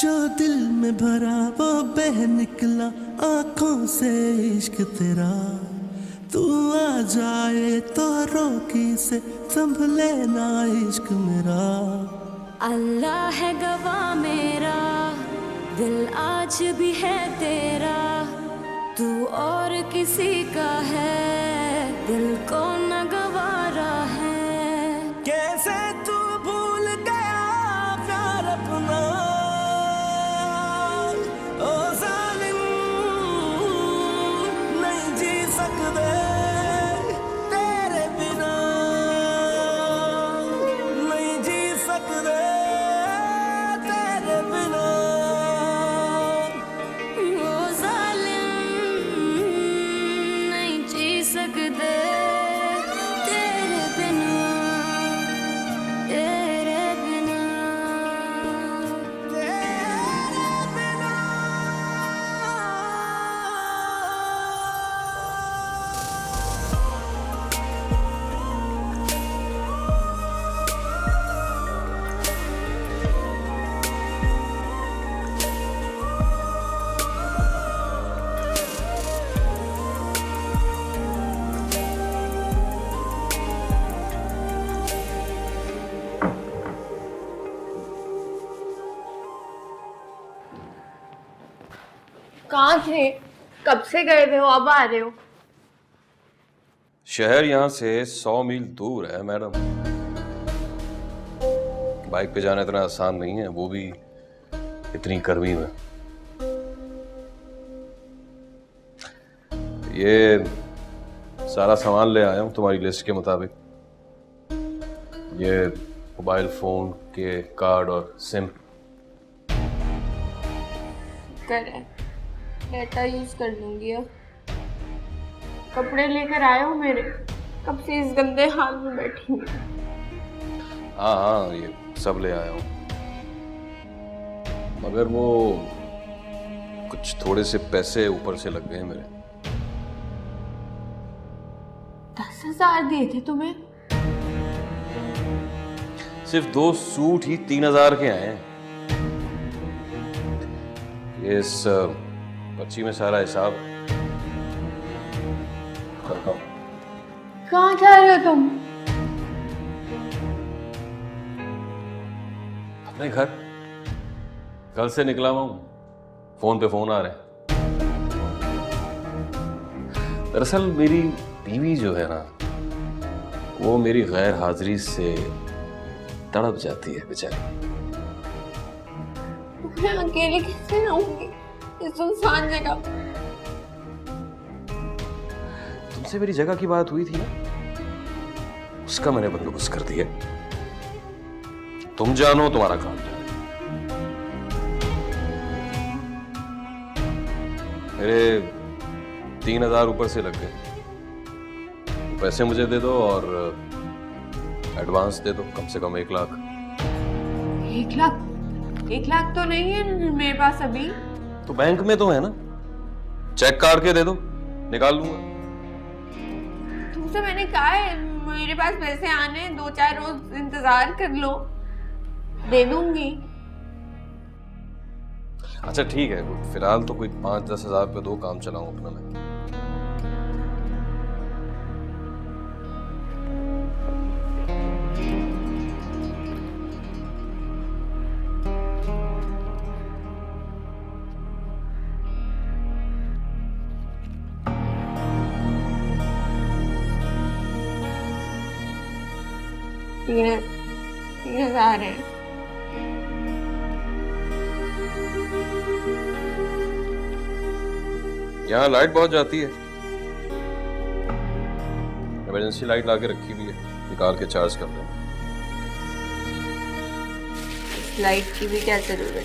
जो दिल में भरा वो बह निकला आंखों से इश्क तेरा। तू आ जाए तो रोकी से संभले ना इश्क मेरा। अल्लाह है गवाह मेरा, दिल आज भी है तेरा। तू और किसी का है, दिल को न गवारा है। कैसे तू भूल गया प्यार अपना, ओ जालिम नहीं जी सकते तेरे बिना, नहीं जी सकते तेरे बिना। वो जालिम नहीं जी सकते तेरे बिना, तेरे बिना। कहाँ थे? कब से गए थे हो, अब आ रहे हो? शहर यहाँ से 100 मील दूर है मैडम। बाइक पे जाना इतना आसान नहीं है, वो भी इतनी गर्मी में। ये सारा सामान ले आया हूँ तुम्हारी लिस्ट के मुताबिक। ये मोबाइल फोन के कार्ड और सिम। करें, डेटा यूज कर लूंगी अब। कपड़े लेकर आए हो मेरे? कब से इस गंदे हाल में बैठी हूँ। हाँ हाँ, ये सब ले आया हूँ, मगर वो कुछ थोड़े से पैसे ऊपर से लग गए मेरे। 10,000 दिए थे तुम्हें? सिर्फ 2 सूट ही 3,000 के आए हैं। इस पर्ची में सारा हिसाब करता हूँ। कहाँ जा रहे हो तुम? अपने घर। कल से निकला हुआ हूँ, फोन पे फोन आ रहे हैं। दरअसल मेरी बीवी जो है ना, वो मेरी गैर हाजिरी से तड़प जाती है बेचारी। मैं अकेले कैसे रहूंगी इस सुनसान जगह? तुमसे मेरी जगह की बात हुई थी ना, उसका मैंने बंदोबस्त कर दिया। तुम जानो, तुम्हारा काम जाने। मेरे 3,000 ऊपर से लग गए। पैसे मुझे दे दो और एडवांस दे दो, कम से कम 1 लाख। 1 लाख? 1 लाख तो नहीं है मेरे पास अभी। तो बैंक में तो है ना, चेक काट के दे दो, निकाल लूंगा। तुमसे मैंने कहा है मेरे पास पैसे आने 2-4 रोज इंतजार कर लो, दे दूंगी। अच्छा ठीक है, फिलहाल तो कोई 5-10 हजार पे दो, काम चलाऊं अपना मैं। ये 3,000 है। यहाँ लाइट बहुत जाती है, इमरजेंसी लाइट लाके रखी भी है, निकाल के चार्ज कर देना। इस लाइट की भी क्या जरूरत है?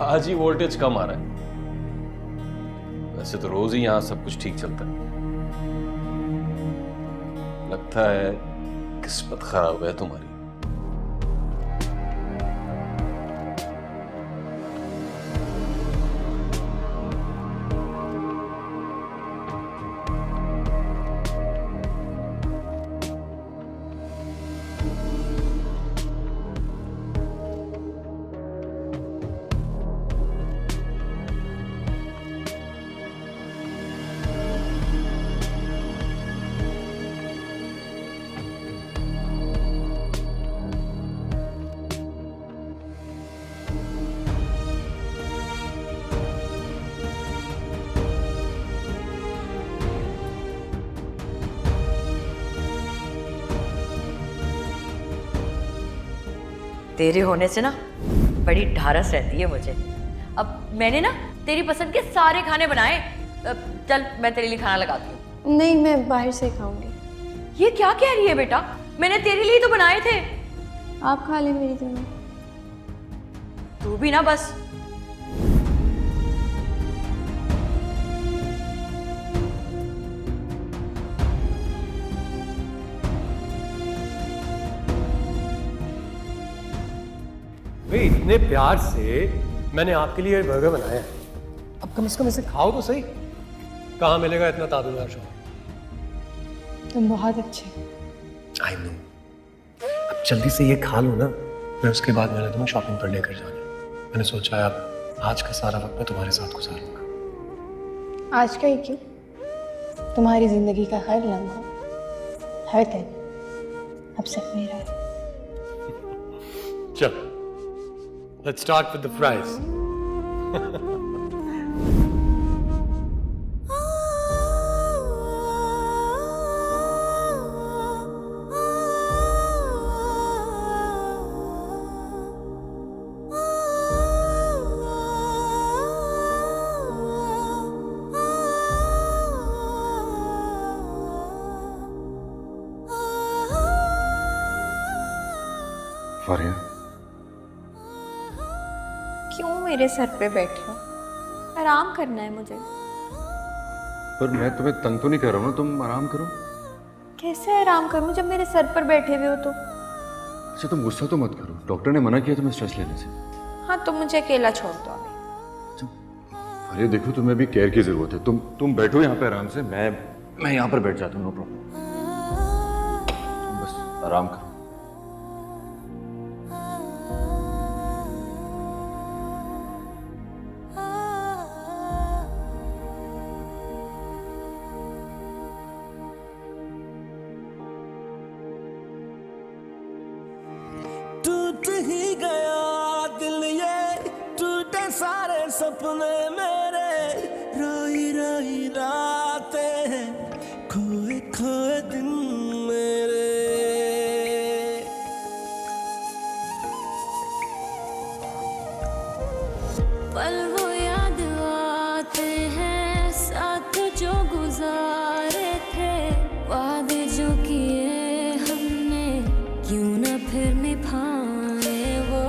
आज ही वोल्टेज कम आ रहा है, वैसे तो रोज ही यहाँ सब कुछ ठीक चलता है। लगता है किस्मत खराब है तुम्हारी। तेरे होने से ना बड़ी ढारस रहती है मुझे। अब मैंने ना तेरी पसंद के सारे खाने बनाए। चल मैं तेरे लिए खाना लगाती हूँ। नहीं, मैं बाहर से खाऊंगी। ये क्या कह रही है बेटा, मैंने तेरे लिए तो बनाए थे। आप खा लें मेरी जगह। तू भी ना बस। भाई इतने प्यार से मैंने आपके लिए बर्गर बनाया है, अब कम से कम इसे खाओ तो सही। कहाँ मिलेगा इतना ताबेदार शौहर। तुम बहुत अच्छे। I know. अब जल्दी से ये खा लो ना, फिर उसके बाद मैंने तुम्हें शॉपिंग पर लेकर जाना है। मैंने सोचा है अब आज का सारा वक्त मैं तुम्हारे साथ गुजारूंगा। आज का ही क्यों, तुम्हारी जिंदगी का हर लम्हा, हर दिन अब सिर्फ मेरा है। चलो, let's start with the fries. Faria, क्यों मेरे सर पे बैठे हो? आराम करना है मुझे। पर मैं तुम्हें तंग तो नहीं कर रहा हूँ ना, तुम आराम करो। कैसे आराम करूं जब मेरे सर पर बैठे हुए हो तो? अच्छा तुम गुस्सा तो मत करो, डॉक्टर ने मना किया तुम्हें स्ट्रेस लेने से। हाँ, तो मुझे अकेला छोड़ दो अभी। अच्छा फारिया देखो, तुम्हें अभी केयर की जरूरत है। तुम बैठो यहाँ पे आराम से, मैं यहाँ पर बैठ जाता हूँ, नो प्रॉब्लम। तुम बस आराम करो। टूट ही गया दिल, ये टूटे सारे सपने मेरे, रोई रोई रातें हैं, खोए खोए दिन मेरे। पल वो याद आते हैं, साथ जो गुजारे थे, वादे जो किए हमने, क्यों न फिर निभाए वो।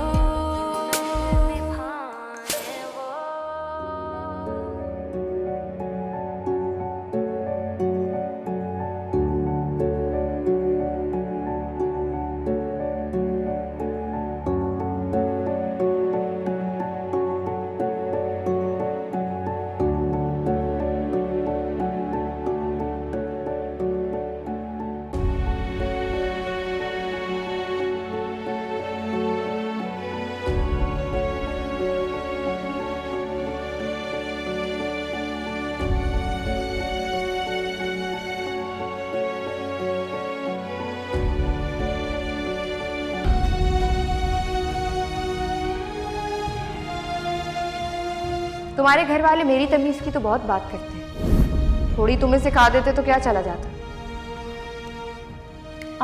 तुम्हारे घर वाले मेरी तमीज की तो बहुत बात करते हैं, थोड़ी तुम्हें सिखा देते तो क्या चला जाता।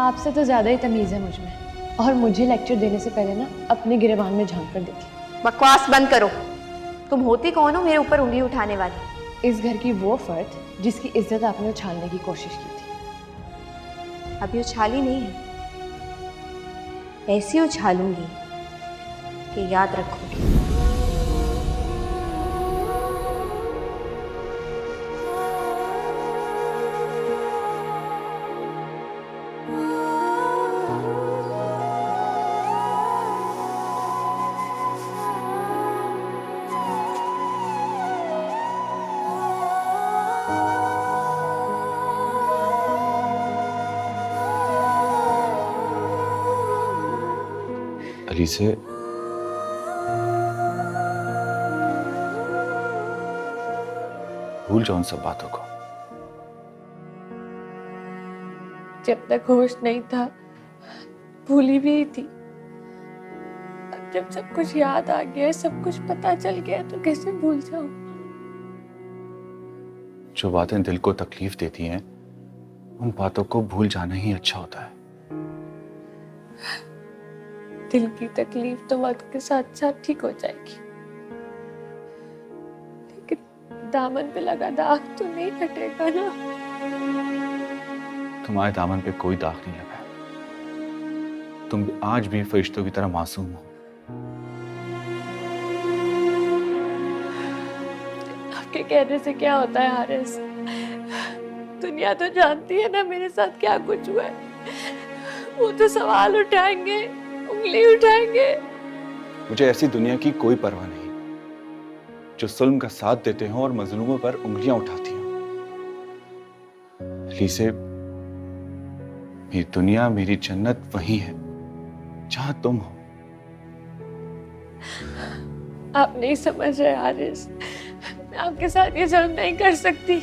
आपसे तो ज्यादा ही तमीज है मुझ में, और मुझे लेक्चर देने से पहले ना अपने गिरेबान में झांक कर देखिए। बकवास बंद करो। तुम होती कौन हो मेरे ऊपर उंगली उठाने वाली? इस घर की वो फर्द जिसकी इज्जत आपने उछालने की कोशिश की थी। अभी उछाली नहीं है, ऐसी उछालूंगी कि याद रखोगी। अली से भूल जाओ उन सब बातों को। जब तक होश नहीं था भूली भी ही थी, अब जब सब कुछ याद आ गया, सब कुछ पता चल गया, तो कैसे भूल जाऊं? जो बातें दिल को तकलीफ देती हैं, उन बातों को भूल जाना ही अच्छा होता है। दिल की तकलीफ तो वक्त के साथ साथ ठीक हो जाएगी, लेकिन दामन पे लगा दाग तो नहीं हटेगा ना। तुम्हारे दामन पे कोई दाग नहीं लगा है। तुम आज भी फरिश्तों की तरह मासूम हो। आपके कहने से क्या होता है हारिस? दुनिया तो जानती है ना मेरे साथ क्या कुछ हुआ है। वो तो सवाल उठाएंगे, उंगली उठाएंगे। मुझे ऐसी दुनिया की कोई परवाह नहीं जो जुल्म का साथ देते हो और मजलूमों पर उंगलियां उठाती हो। लीसे, मेरी दुनिया, मेरी जन्नत वही है जहां तुम हो। आप नहीं समझ रहे हारिस, मैं आपके साथ ये जुल्म नहीं कर सकती।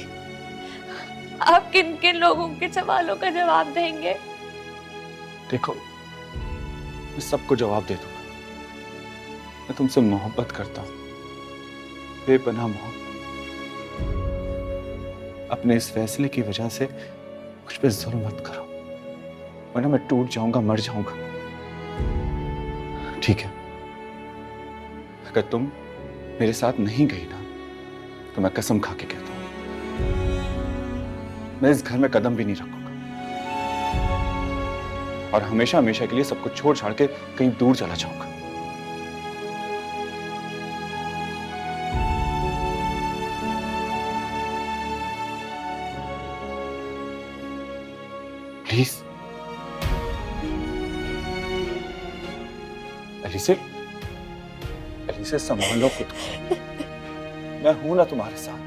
आप किन किन लोगों के सवालों का जवाब देंगे? देखो, मैं सबको जवाब दे दूंगा। मैं तुमसे मोहब्बत करता हूं, बेपनाह मोहब्बत। अपने इस फैसले की वजह से मुझ पे जुल्म मत करो, वरना मैं टूट जाऊंगा, मर जाऊंगा। ठीक है, अगर तुम मेरे साथ नहीं गई ना, तो मैं कसम खा के कहता हूं मैं इस घर में कदम भी नहीं रखूंगा और हमेशा हमेशा के लिए सब कुछ छोड़ छाड़ के कहीं दूर चला जाऊंगा। प्लीज एलिसे, एलिसे संभालो खुद को। मैं हूं ना तुम्हारे साथ।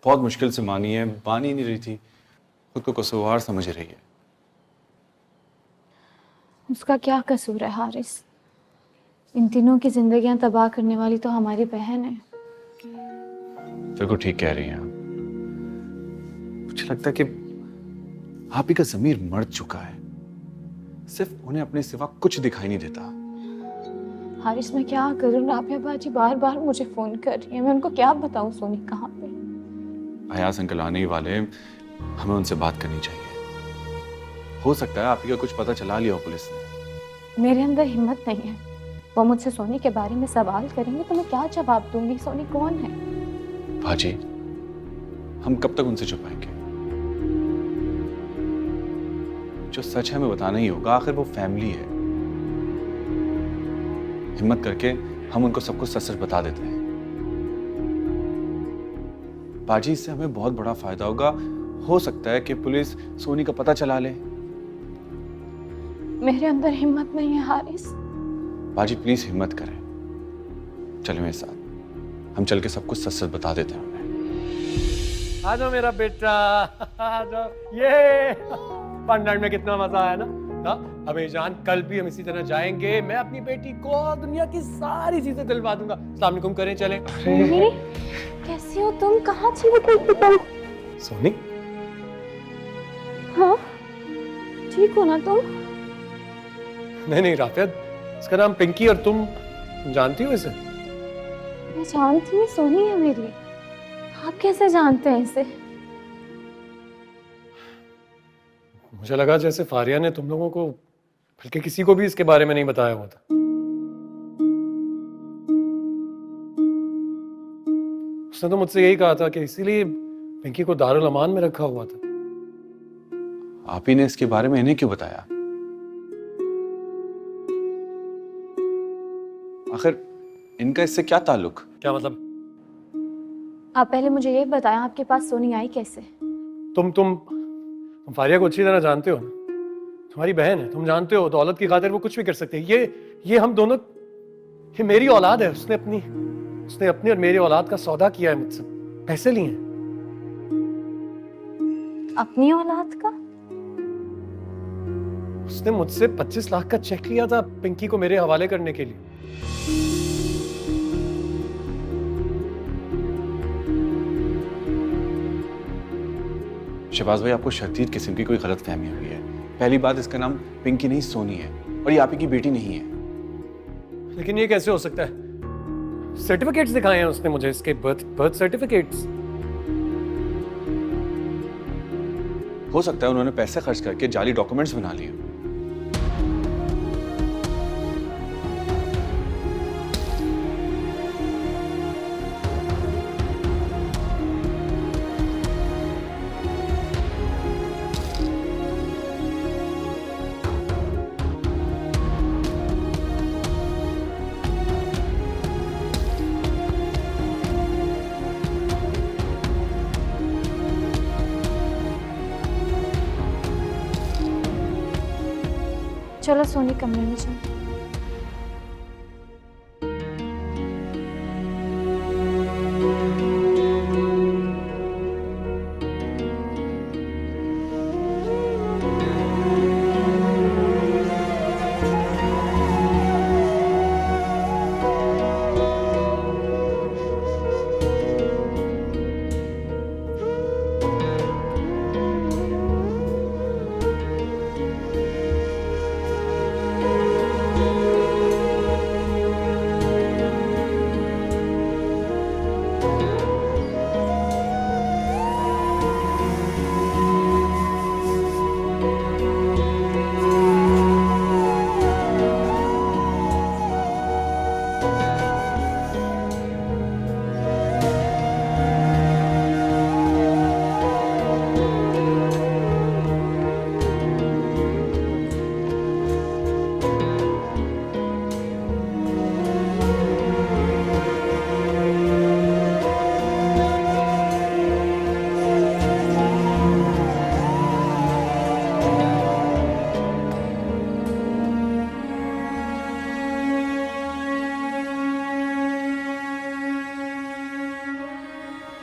बहुत मुश्किल से मानी है, मान ही नहीं रही थी, खुद को कसूरवार समझ रही है। उसका क्या कसूर है हारिस? इन तीनों की जिंदगियां तबाह करने वाली तो हमारी बहन है। बिल्कुल ठीक कह रही हैं आप। मुझे लगता है कि आप ही का ज़मीर मर चुका है, सिर्फ उन्हें अपने सिवा कुछ दिखाई नहीं देता। हारिस, मैं क्या करूं? राबिया बाजी बार बार मुझे फोन कर रही है, मैं उनको क्या बताऊं सोनी कहाँ पे? अयाज अंकल आने ही वाले, हमें उनसे बात करनी चाहिए। हो सकता है आप ही का कुछ पता चला लिया हो पुलिस ने। मेरे अंदर हिम्मत नहीं है। वो मुझसे सोनी के बारे में सवाल करेंगे तो मैं क्या जवाब दूंगी? सोनी कौन है? भाजी, हम कब तक उनसे छुपाएंगे? जो सच है हमें बताना ही होगा, आखिर वो फैमिली है। हिम्मत करके हम उनको सब कुछ सच सच बता देते हैं। बाजी, इससे हमें बहुत बड़ा फायदा होगा। हो सकता है कि पुलिस सोनी का पता चला ले। मेरे अंदर हिम्मत नहीं है हारिस। बाजी प्लीज हिम्मत करें, चलो मेरे साथ, हम चल के सब कुछ सच सच बता देते हैं उन्हें। आ जाओ मेरा बेटा, आ जाओ। ये पंडाल में कितना मजा आया ना। हाँ, अबे जान, कल भी हम इसी तरह जाएंगे। मैं अपनी बेटी को दुनिया की सारी चीजें दिलवा दूंगा। अस्सलाम वालेकुम करें, चले। कैसी हो तुम? कहाँ चली गई तुम? सोनी, हाँ ठीक हो ना तुम? नहीं नहीं राफिया, इसका नाम पिंकी, और तुम जानती हो इसे? मैं जानती हूँ, सोनी है मेरी। आप कैसे जानते हैं इसे? मुझे लगा जैसे फारिया ने तुम लोगों को, बल्कि किसी को भी इसके बारे में नहीं बताया हुआ था। उसने तो मुझसे यही कहा था कि इसीलिए पिंकी को दारुल अमान में रखा हुआ था। आप ही ने इसके बारे में इन्हें क्यों बताया? आखिर इनका इससे क्या ताल्लुक? क्या मतलब? आप पहले मुझे ये बताएं, आपके पास सोनी आई कैसे? तुम फारिया को अच्छी तरह जानते हो ना। तुम्हारी बहन है, तुम जानते हो दौलत की खातिर वो कुछ भी कर सकती है। ये हम दोनों, ये मेरी औलाद है। उसने अपनी और मेरी औलाद का सौदा किया है मुझसे, पैसे लिए हैं। अपनी औलाद का? उसने मुझसे 25 लाख का चेक लिया था पिंकी को मेरे हवाले करने के लिए। शहबाज भाई, आपको शदीद किस्म की कोई गलत फहमी हुई है। पहली बात, इसका नाम पिंकी नहीं सोनी है और ये आप ही की बेटी नहीं है। लेकिन ये कैसे हो सकता है? सर्टिफिकेट्स दिखाए हैं उसने मुझे, इसके बर्थ सर्टिफिकेट्स। हो सकता है उन्होंने पैसे खर्च करके जाली डॉक्यूमेंट्स बना लिए। चलो सोनी कमरे में चलो।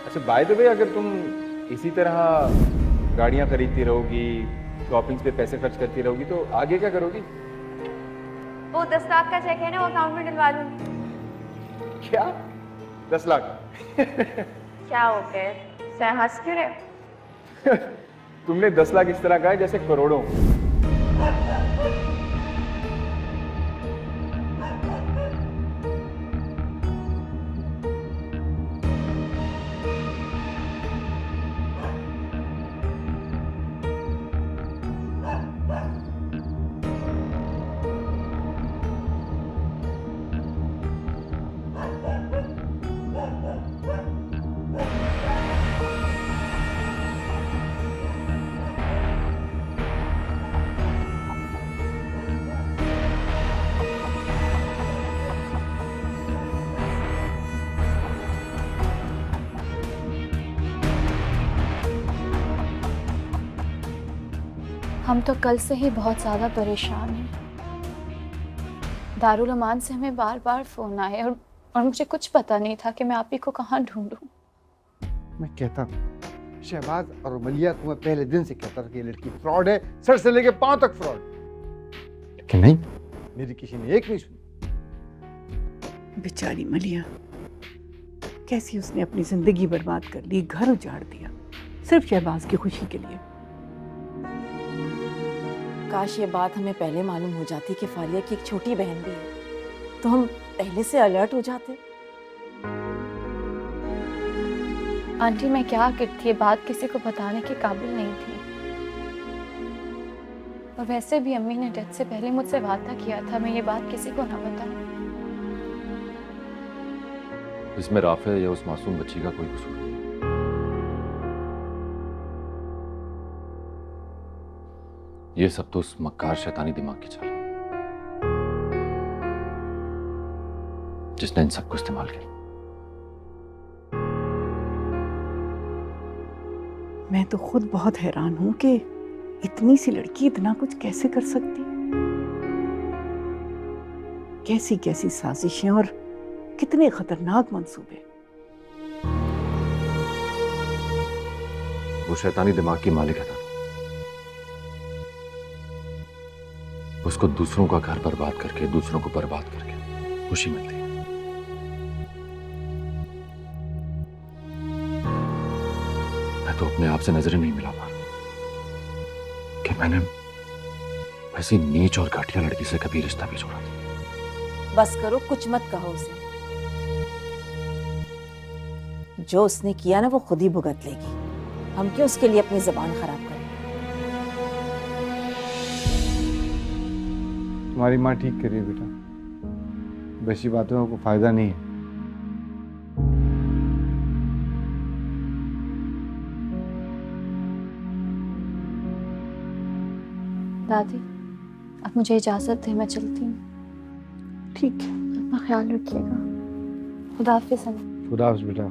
अच्छा, बाय द वे, अगर तुम इसी तरह गाड़ियां खरीदती रहोगी, शॉपिंग्स पे पैसे खर्च करती रहोगी, तो आगे क्या करोगी? वो 10 लाख का चेक है ना, वो अकाउंट में डलवा लूंगी। क्या 10 लाख? क्या हो गया, हंस क्यों रहे? तुमने 10 लाख इस तरह कहा है जैसे करोड़ों। हम तो कल से ही बहुत ज़्यादा परेशान हैं। दारुल अमान से हमें बार बार फ़ोन आए और मुझे कुछ पता नहीं था कि मैं आप ही को कहाँ ढूंढूं। मैं कहता था शहबाज और मलिया को, मैं पहले दिन से कहता था कि ये लड़की फ्रॉड है, सर से लेके पांव तक फ्रॉड। लेकिन नहीं, मेरी किसी ने एक नहीं सुनी। बेचारी मलिया, कैसी उसने अपनी जिंदगी बर्बाद कर ली, घर उजाड़ दिया सिर्फ शहबाज की खुशी के लिए। काश ये बात हमें पहले मालूम हो जाती कि फालिया की एक छोटी बहन भी है, तो हम पहले से अलर्ट हो जाते। आंटी मैं क्या करती, ये बात किसी को बताने के काबिल नहीं थी। और वैसे भी अम्मी ने डेथ से पहले मुझसे वादा किया था मैं ये बात किसी को ना बताऊं। इसमें राफे या उस मासूम बच्ची का कोई कसूर नहीं। ये सब तो उस मक्कार शैतानी दिमाग की चाल है जिसने इन सबको इस्तेमाल किया। मैं तो खुद बहुत हैरान हूं कि इतनी सी लड़की इतना कुछ कैसे कर सकती। कैसी कैसी साजिशें और कितने खतरनाक मंसूबे। वो शैतानी दिमाग की मालिक है। जिसको दूसरों का घर बर्बाद करके, दूसरों को बर्बाद करके खुशी मिलती है। मैं तो अपने आप से नजरें नहीं मिला पा रहा कि मैंने ऐसी नीच और घटिया लड़की से कभी रिश्ता भी जोड़ा था। बस करो, कुछ मत कहो उसे। जो उसने किया ना वो खुद ही भुगत लेगी। हम क्यों उसके लिए अपनी जबान खराब करें? तुम्हारी माँ ठीक कर रही है बेटा, वैसी बातों को फायदा नहीं है। दादी, अब मुझे इजाज़त है, मैं चलती हूँ। ठीक है, अपना ख्याल रखिएगा। खुदा हाफिज़। खुदा हाफिज़ बेटा।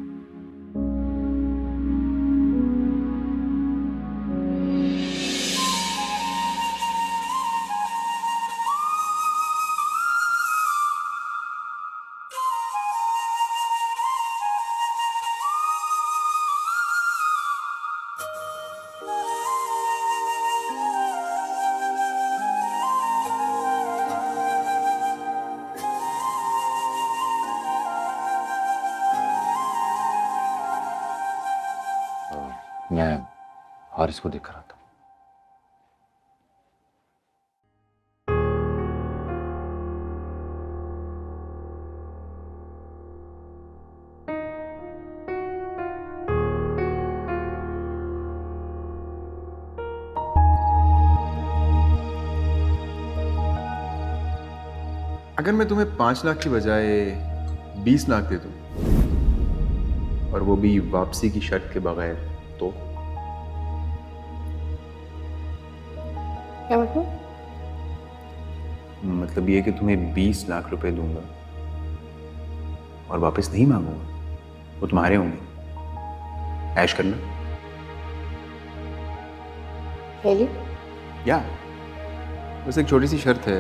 मैं हारिस को देख कर आता हूँ। अगर मैं तुम्हें 5 लाख की बजाय 20 लाख दे दूं, और वो भी वापसी की शर्त के बगैर, तो क्या मतलब? मतलब ये कि तुम्हें 20 लाख रुपए दूंगा और वापस नहीं मांगूंगा, वो तुम्हारे होंगे, ऐश करना। रियली? या बस एक छोटी सी शर्त है।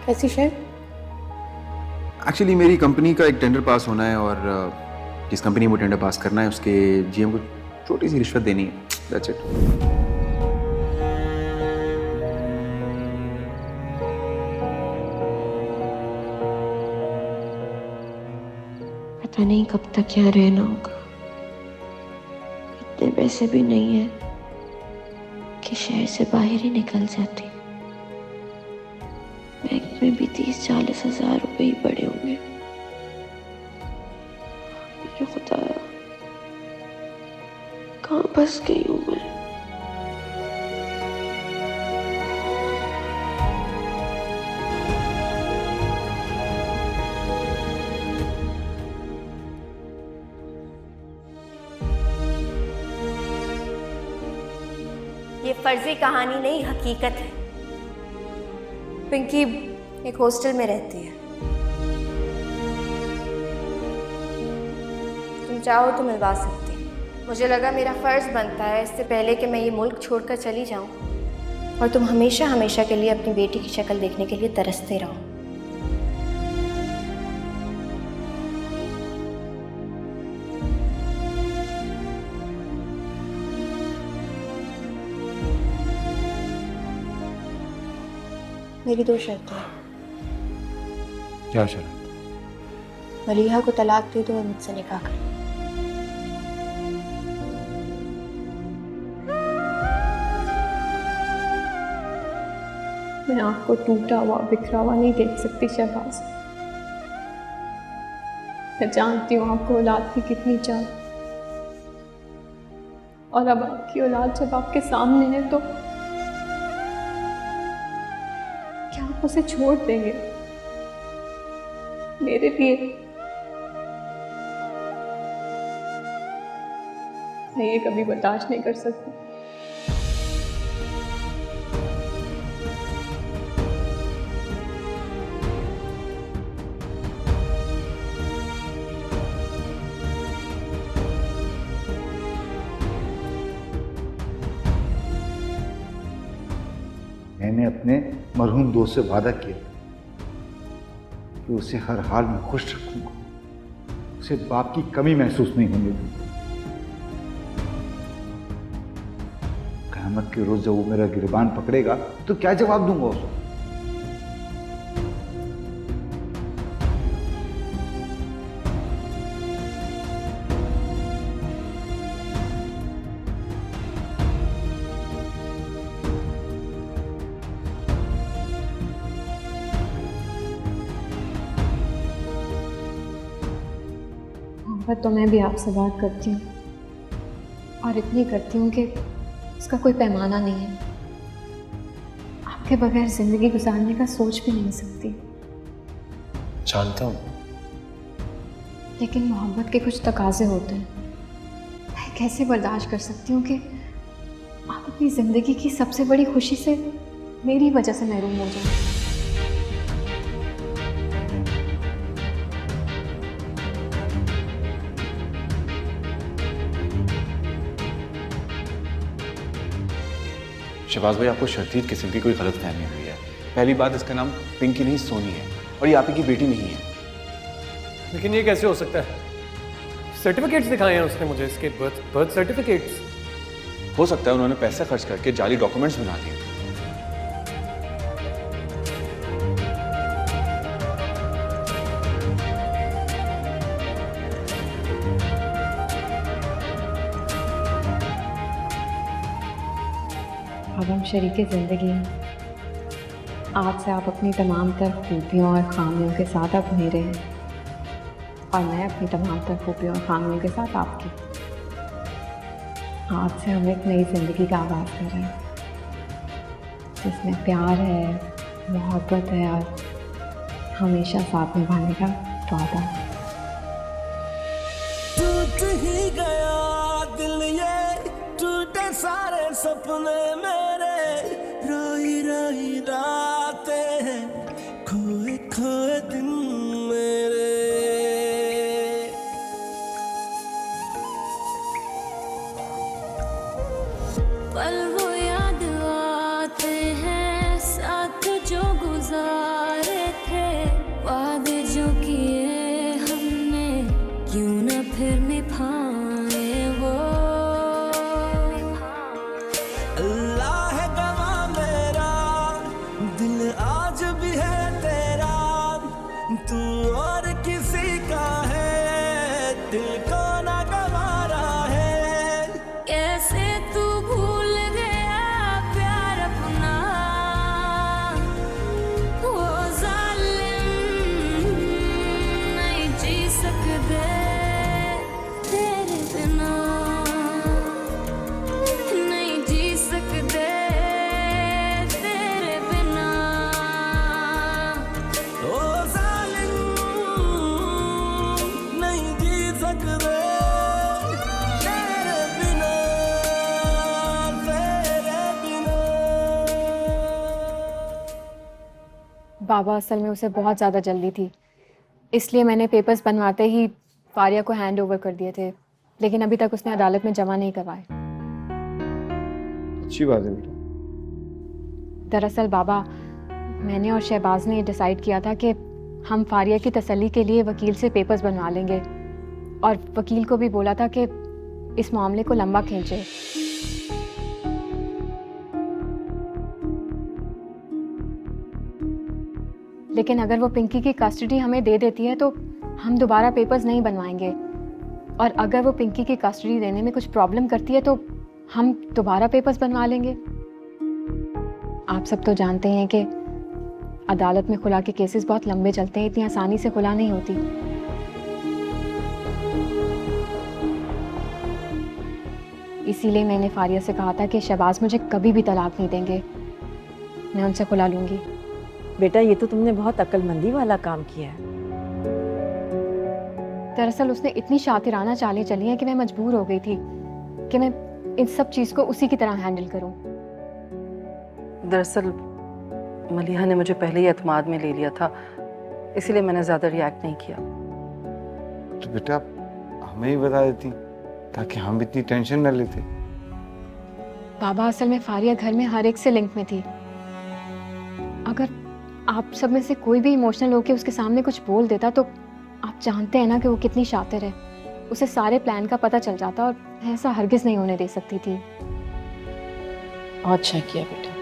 कैसी शर्त? एक्चुअली मेरी कंपनी का एक टेंडर पास होना है और जिस कंपनी में वो टेंडर पास करना है उसके जीएम को छोटी सी रिश्वत देनी है। That's it. पता नहीं कब तक यहाँ रहना होगा। इतने पैसे भी नहीं है कि शहर से बाहर ही निकल जाती। बैंक में भी 30-40 हजार रुपए ही पड़े होंगे। मेरे खुदा, कहाँ फंस गई हूँ मैं। ये फर्जी कहानी नहीं, हकीकत है। पिंकी एक हॉस्टल में रहती है। तुम चाहो तो मिलवा सकती। मुझे लगा मेरा फ़र्ज़ बनता है इससे पहले कि मैं ये मुल्क छोड़कर चली जाऊं और तुम हमेशा हमेशा के लिए अपनी बेटी की शक्ल देखने के लिए तरसते रहो। मेरी 2 शर्तें हैं। क्या शर्त? मलीहा को तलाक दे दो और मुझसे निकाह कर। मैं आपको टूटा हुआ बिखरा हुआ नहीं देख सकती शहबाज। मैं जानती हूँ आपको औलाद की कितनी चाह, और अब आपकी औलाद जब आपके सामने है तो क्या आप उसे छोड़ देंगे मेरे लिए? मैं ये कभी बर्दाश्त नहीं कर सकती। मैंने अपने मरहूम दोस्त से वादा किया कि उसे हर हाल में खुश रखूंगा, उसे बाप की कमी महसूस नहीं होने दूंगा। क़यामत के रोज़ जब वो मेरा गिरबान पकड़ेगा तो क्या जवाब दूंगा उसको? मोहब्बत तो मैं भी आपसे बात करती हूँ, और इतनी करती हूँ कि उसका कोई पैमाना नहीं है। आपके बगैर जिंदगी गुजारने का सोच भी नहीं सकती। जानता हूँ। लेकिन मोहब्बत के कुछ तकाजे होते हैं। मैं कैसे बर्दाश्त कर सकती हूँ कि आप अपनी ज़िंदगी की सबसे बड़ी खुशी से मेरी वजह से महरूम हो जाएं। शहबाज भाई, आपको शदीद किस्म की कोई गलतफहमी हुई है। पहली बात, इसका नाम पिंकी नहीं सोनी है, और ये आप ही की बेटी नहीं है। लेकिन ये कैसे हो सकता है? सर्टिफिकेट्स दिखाए हैं उसने मुझे, इसके बर्थ सर्टिफिकेट्स। हो सकता है उन्होंने पैसा खर्च करके जाली डॉक्यूमेंट्स बना दिए। अब हम शरीके ज़िंदगी हैं। आज से आप अपनी तमाम तर खूबियों और खामियों के साथ अब मेरे हैं, और मैं अपनी तमाम तर खूबियों और खामियों के साथ आपकी। आज से हम एक नई ज़िंदगी का आगाज़ कर रहे हैं, जिसमें प्यार है, मोहब्बत है, और हमेशा साथ निभाने का वादा। टूट ही गया दिल, ये टूटे सारे सपने मेरे, रोई रोई रातें हैं, खोए खोए दिन मेरे। पल वो याद आते हैं, साथ जो गुजारे थे, वादे जो किए हमने, क्यों न फिर निभाए वो। अल्लाह है गवाह मेरा, दिल आज भी है तेरा, तू और किसी का है, दिल को ना गवारा है। कैसे तू भूल गया प्यार अपना, वो जालिम नहीं जी सकते तेरे बिना, नहीं जी सकते तेरे बिना। ओ जालिम नहीं जी सकते तेरे बिना, तेरे बिना। बाबा, असल में उसे बहुत ज़्यादा जल्दी थी, इसलिए मैंने पेपर्स बनवाते ही फारिया को हैंड ओवर कर दिए थे, लेकिन अभी तक उसने अदालत में जमा नहीं करवाए। अच्छी बात है बेटा। दरअसल बाबा, मैंने और शहबाज ने डिसाइड किया था कि हम फारिया की तसल्ली के लिए वकील से पेपर्स बनवा लेंगे, और वकील को भी बोला था कि इस मामले को लंबा खींचे। लेकिन अगर वो पिंकी की कस्टडी हमें दे देती है तो हम दोबारा पेपर्स नहीं बनवाएंगे, और अगर वो पिंकी की कस्टडी देने में कुछ प्रॉब्लम करती है तो हम दोबारा पेपर्स बनवा लेंगे। आप सब तो जानते हैं कि अदालत में खुला के केसेस बहुत लंबे चलते हैं, इतनी आसानी से खुला नहीं होती। इसीलिए मैंने फारिया से कहा था कि शहबाज मुझे कभी भी तलाक नहीं देंगे, मैं उनसे खुला लूंगी। बेटा, ये तो तुमने बहुत अक्लमंदी वाला काम किया है। दरअसल उसने इतनी शातिराना चालें चली हैं कि मैं मजबूर हो गई थी कि मैं इन सब चीज़ को उसी की तरह हैंडल करूं। दरअसल मलिहा ने मुझे पहले ही एतमाद में ले लिया था, इसीलिए मैंने ज़्यादा रिएक्ट नहीं किया। तो बेटा हमें ही बता देती ताकि हम इतनी टेंशन न लेते। बाबा, असल में फारिया घर में हर एक से लिंक में थी। अगर आप सब में से कोई भी इमोशनल होकर उसके सामने कुछ बोल देता तो आप जानते हैं ना कि वो कितनी शातिर है, उसे सारे प्लान का पता चल जाता, और मैं ऐसा हरगिज़ नहीं होने दे सकती थी। बहुत अच्छा किया बेटा।